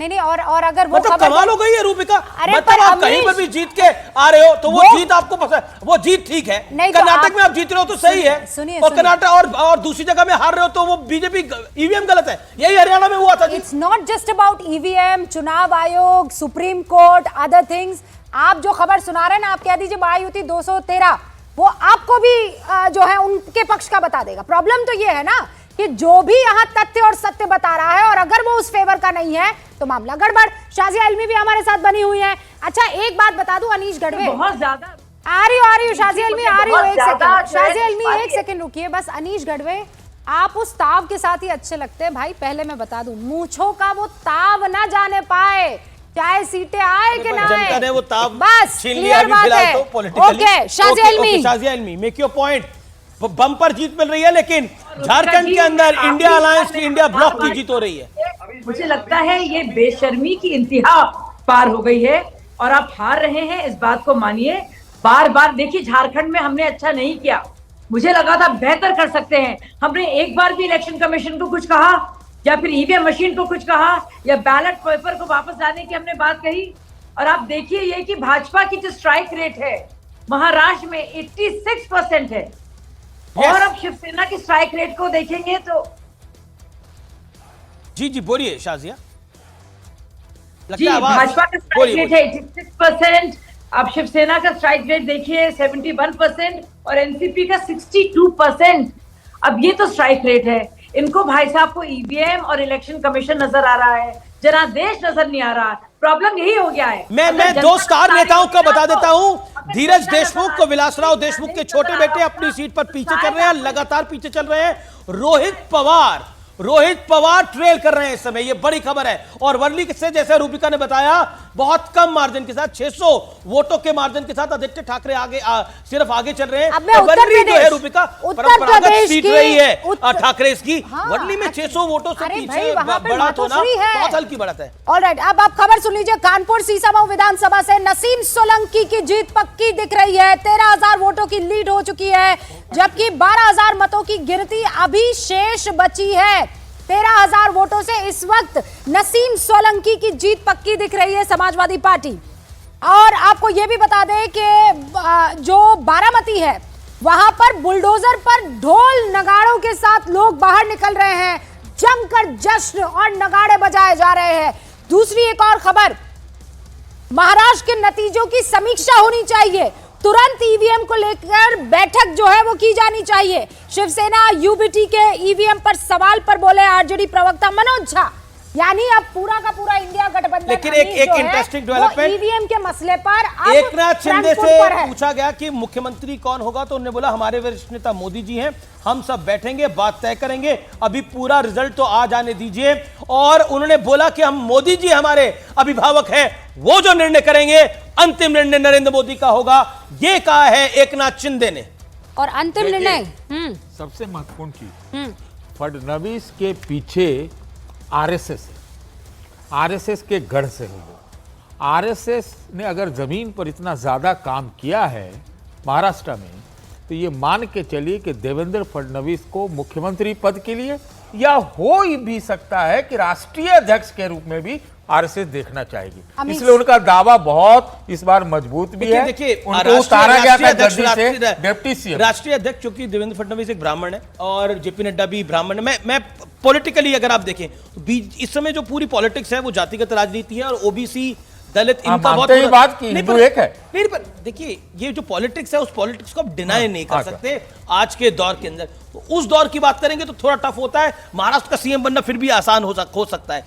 नहीं, और अगर वो मतलब कमाल हो गई है रूपिका। अरे मतलब आप कहीं पर भी जीत के आ रहे हो तो वो जीत आपको पसंद, वो जीत ठीक है। कर्नाटक में आप जीत रहे हो तो सही है, और कर्नाटक और दूसरी जगह में हार रहे हो तो वो बीजेपी ईवीएम गलत है। यही हरियाणा में हुआ था। It's not just about EVM, चुनाव आयोग, सुप्रीम कोर्ट, अदर थिंग्स। आप जो खबर सुना रहे हैं ना, आप कह दीजिए महायुति 213, वो आपको भी जो है उनके पक्ष का बता देगा। प्रॉब्लम तो ये है ना कि जो भी यहाँ तथ्य और सत्य बता रहा है, और अगर वो उस फेवर का नहीं है तो मामला गड़बड़। शाजिया इल्मी भी हमारे साथ बनी हुई है। अच्छा, एक बात बता दूं, अनीश गढ़वे बहुत ज्यादा आ रही हूँ शाजिया इल्मी, आ रही हूँ, एक सेकंड शाजिया इल्मी, एक सेकंड रुकिए बस। अनीश गढ़वे, आप उस ताव के साथ ही अच्छे लगते हैं भाई। पहले मैं बता दूं, मूंछों का वो ताव ना जाने पाए, चाहे सीटें आए कि ना आए, जनता ने वो ताव बस छीन लिया। अभी फिलहाल तो politically okay. Shazia Ilmi, make your point. Bumper जीत मिल रही है, लेकिन झारखंड के अंदर इंडिया अलायंस की, इंडिया ब्लॉक की जीत हो रही है। मुझे लगता है ये बेशर्मी की इंतहा पार हो गई है और आप हार रहे हैं, इस बात को मानिए। बार बार देखिए, झारखंड में हमने अच्छा नहीं किया, मुझे लगा था बेहतर कर सकते हैं। हमने एक बार भी इलेक्शन कमीशन को कुछ कहा, या फिर ईवीएम मशीन को कुछ कहा, या बैलेट पेपर को वापस लाने की हमने बात कही। और आप देखिए ये कि भाजपा की जो स्ट्राइक रेट है महाराष्ट्र में 86% है। और अब शिवसेना की स्ट्राइक रेट को देखेंगे तो जी बोलिए शाजिया। जी, भाजपा का स्ट्राइक रेट है 86%, अब शिवसेना का स्ट्राइक रेट देखिए 71% और एनसीपी का 62%। अब ये तो स्ट्राइक रेट है। इनको भाई साहब को ईवीएम और इलेक्शन कमीशन नजर आ रहा है, जनादेश नजर नहीं आ रहा। प्रॉब्लम यही हो गया है। मैं दो स्टार नेताओं का बता देता हूं। धीरज देशमुख को, विलासराव देशमुख के छोटे बेटे अपनी सीट पर पीछे चल रहे हैं, लगातार पीछे चल रहे हैं। रोहित पवार ट्रेल कर रहे हैं इस समय, ये बड़ी खबर है। और वर्ली से, जैसे रूपिका ने बताया, बहुत कम मार्जिन के साथ, 600 वोटों के मार्जिन के साथ आदित्य ठाकरे सिर्फ आगे चल रहे हैं। वर्ली जो है रूपिका परंपरागत सीट रही है ठाकरे की। वर्ली में 600 वोटों से पीछे बढ़त होना बहुत हल्की बढ़त है। ऑलराइट, अब आप खबर सुन लीजिए। कानपुर सीसामऊ विधानसभा से नसीम सोलंकी की जीत पक्की दिख रही है। 13,000 वोटों की लीड हो चुकी है, जबकि 12,000 मतों की गिनती अभी शेष बची है। 13,000 वोटों से इस वक्त नसीम सोलंकी की जीत पक्की दिख रही है समाजवादी पार्टी। और आपको यह भी बता दें कि जो बारामती है, वहां पर बुलडोजर पर ढोल नगाड़ों के साथ लोग बाहर निकल रहे हैं, जमकर जश्न और नगाड़े बजाए जा रहे हैं। दूसरी एक और खबर, महाराष्ट्र के नतीजों की समीक्षा होनी चाहिए, तुरंत ईवीएम को लेकर बैठक जो है वो की जानी चाहिए। शिवसेना यूबीटी के ईवीएम पर सवाल पर बोले आरजेडी प्रवक्ता मनोज झा। यानी अब पूरा का पूरा इंडिया गठबंधन, लेकिन एक इंटरेस्टिंग डेवलपमेंट, ईवीएम के मसले पर एकनाथ शिंदे से पूछा गया कि मुख्यमंत्री कौन होगा, तो उन्होंने बोला हमारे वरिष्ठ नेता मोदी जी हैं, हम सब बैठेंगे, बात तय करेंगे, अभी पूरा रिजल्ट तो आ जाने दीजिए। और उन्होंने बोला कि हम, मोदी जी हमारे अभिभावक हैं, वो जो निर्णय करेंगे अंतिम निर्णय नरेंद्र मोदी का होगा, ये कहा है एकनाथ शिंदे ने। और अंतिम निर्णय सबसे महत्वपूर्ण चीज, फडणवीस के पीछे आरएसएस है, आरएसएस के गढ़ से है वो। आरएसएस ने अगर जमीन पर इतना ज्यादा काम किया है महाराष्ट्र में, तो ये मान के चलिए कि देवेंद्र फडणवीस को मुख्यमंत्री पद के लिए, या हो भी सकता है कि राष्ट्रीय अध्यक्ष के रूप में भी आरएसएस देखना चाहेगी। इसलिए उनका दावा बहुत इस बार मजबूत भी है। देखिए, उनको उतारा गया था गद्दी से डिप्टी सीएम। राष्ट्रीय अध्यक्ष चूंकि देवेंद्र फडणवीस एक ब्राह्मण है और जेपी नड्डा भी ब्राह्मण है। मैं पॉलिटिकली अगर आप देखें तो इस समय जो पूरी पॉलिटिक्स है वो जातिगत राजनीति है, और ओबीसी दलित इनका बहुत बात की हिंदू एक है। नहीं, पर देखिए ये जो पॉलिटिक्स है, उस पॉलिटिक्स को आप डिनाई नहीं कर सकते आज के दौर के अंदर। तो उस दौर की बात करेंगे तो थोड़ा टफ होता है। महाराष्ट्र का सीएम बनना फिर भी आसान हो सकता है।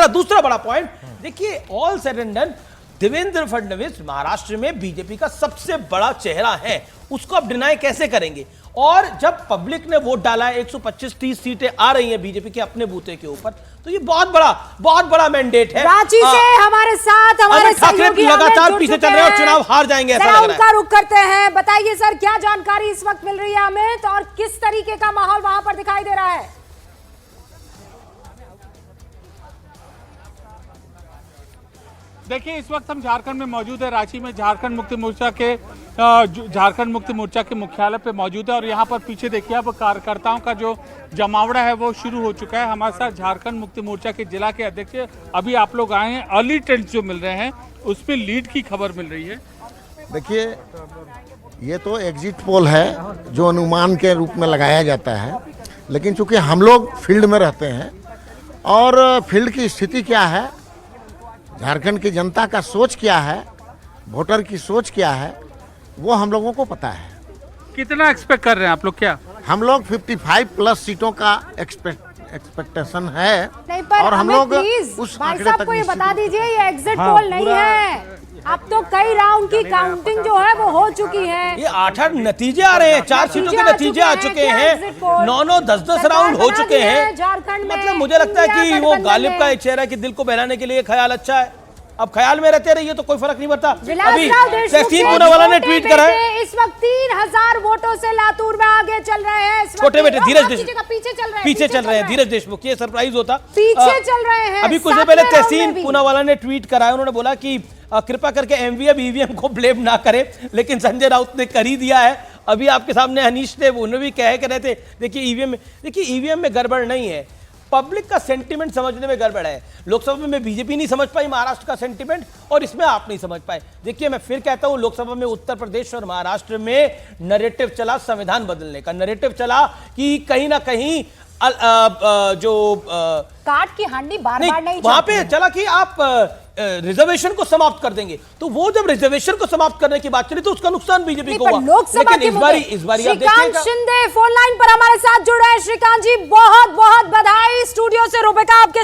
दूसरा बड़ा पॉइंट देखिए, all said and done, Devendra Fadnavis Maharashtra में बीजेपी का सबसे बड़ा चेहरा है, उसको आप डिनाई कैसे करेंगे? और जब पब्लिक ने वोट डाला है, 125-30 सीटें आ रही हैं बीजेपी के अपने बूथे के ऊपर, तो ये बहुत बड़ा मैंडेट है। रांची से हमारे साथ हमारे सहयोगी लगातार पीछे चल रहे हैं और चुनाव हार जाएंगे ऐसा लग रहा है। उनका रुख करते हैं। बताइए सर, क्या जानकारी इस वक्त मिल रही है हमें, और किस तरीके का माहौल वहां पर दिखाई दे रहा है? देखिए, इस वक्त हम झारखंड में मौजूद है, रांची में झारखंड मुक्ति मोर्चा के मुख्यालय पे मौजूद है और यहाँ पर पीछे देखिए अब कार्यकर्ताओं का जो जमावड़ा है वो शुरू हो चुका है। हमारे साथ झारखंड मुक्ति मोर्चा के जिला के अध्यक्ष अभी आप लोग आए हैं, अर्ली ट्रेंड्स जो मिल रहे हैं उसमें लीड की खबर मिल रही है। देखिए, ये तो एग्जिट पोल है जो अनुमान के रूप में लगाया जाता है, लेकिन चूंकि हम लोग फील्ड में रहते हैं और फील्ड की स्थिति क्या है, झारखंड की जनता का सोच क्या है, वोटर की सोच क्या है, वो हम लोगों को पता है। कितना एक्सपेक्ट कर रहे हैं आप लोग? क्या हम लोग 55 प्लस सीटों का एक्सपेक्टेशन है नहीं, पर और हम अमित लोग प्लीज उस भाई आंकड़े साहब तक को ये निश्चित बता रूप से- दीजिए, ये एग्जिट पोल नहीं है, अब तो कई राउंड की काउंटिंग जो है वो हो चुकी है। ये 8-8 नतीजे आ रहे हैं, 4 सीटों के नतीजे आ चुके हैं, 9-9, 10-10 राउंड हो चुके हैं। झारखंड में मतलब मुझे लगता है कि इंडिया वो गठबंधन गालिब का में। एक चेहरा कि दिल को बहलाने के लिए ख्याल अच्छा है। अब ख्याल में रहते रहिए तो कोई फर्क नहीं पड़ता। अभी विलासराव देशमुख तहसीन के पूनावाला ने छोटे ट्वीट करा है, बेटे इस वक्त 3000 वोटों से लातूर में आगे चल रहे हैं। इस वक्त छोटे बेटे धीरज पीछे देशमुख पीछे चल रहे हैं, पीछे चल रहे हैं धीरज देशमुख, ये सरप्राइज होता। पीछे चल रहे हैं। अभी कुछ देर सातवें पहले राउंड में तहसीन भी। पूनावाला ने ट्वीट करा है, उन्होंने बोला कि कृपया करके एमवीएम ईवीएम को ब्लेम ना करें, लेकिन संजय राउत ने कर ही दिया है। अभी आपके सामने हनीश थे, उन्होंने भी कह रहे थे देखिए ईवीएम में गड़बड़ नहीं है, पब्लिक का सेंटिमेंट समझने में गड़बड़ है। लोकसभा में बीजेपी नहीं समझ पाई महाराष्ट्र का सेंटिमेंट और इसमें आप नहीं समझ पाए। देखिए, मैं फिर कहता हूं, लोकसभा में उत्तर प्रदेश और महाराष्ट्र में नैरेटिव चला संविधान बदलने का, नैरेटिव चला कि कहीं ना कहीं काट की हांडी बार बार नहीं वहां चलती पे है। चला कि आप रिजर्वेशन को समाप्त कर देंगे, तो वो जब रिजर्वेशन को समाप्त करने की बात चली तो उसका नुकसान बीजेपी को पर हुआ। लोकसभा लेकिन के इस बारी आप श्रीकांत देखिएगा, शिंदे फोन लाइन पर हमारे साथ जुड़े हैं। श्रीकांत जी, बहुत बहुत बधाई। स्टूडियो से रुबिका आपके